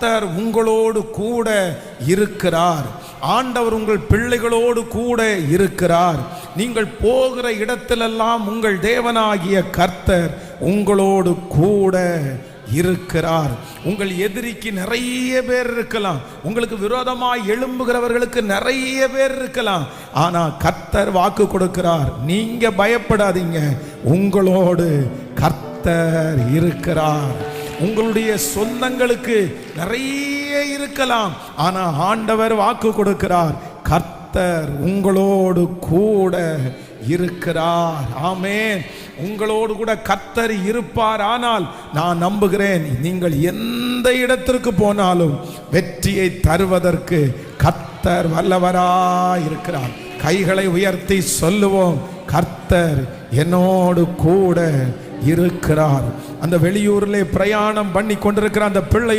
கர்த்தர் உங்களோடு கூட இருக்கிறார். ஆண்டவர் உங்கள் பிள்ளைகளோடு கூட இருக்கிறார். நீங்கள் போகிற இடத்திலெல்லாம் உங்கள் தேவனாகிய கர்த்தர் உங்களோடு கூட இருக்கிறார். உங்கள் எதிரிக்கு நிறைய பேர் இருக்கலாம், உங்களுக்கு விரோதமாய் எழும்புகிறவர்களுக்கு நிறைய பேர் இருக்கலாம். ஆனா கர்த்தர் வாக்கு கொடுக்கிறார், நீங்க பயப்படாதீங்க, உங்களோடு கர்த்தர் இருக்கிறார். உங்களுடைய சொந்தங்களுக்கு நிறைய இருக்கலாம், ஆனா ஆண்டவர் வாக்கு கொடுக்கிறார், கர்த்தர் உங்களோடு கூட இருக்கிறார். ஆமென். உங்களோடு கூட கர்த்தர் இருப்பார். ஆனால் நான் நம்புகிறேன், நீங்கள் எந்த இடத்திற்கு போனாலும் வெற்றியை தருவதற்கு கர்த்தர் வல்லவராய் இருக்கிறார். கைகளை உயர்த்தி சொல்லுவோம், கர்த்தர் என்னோடு கூட இருக்கிறார். அந்த வெளியூரிலே பிரயாணம் பண்ணி கொண்டிருக்கிற அந்த பிள்ளையோ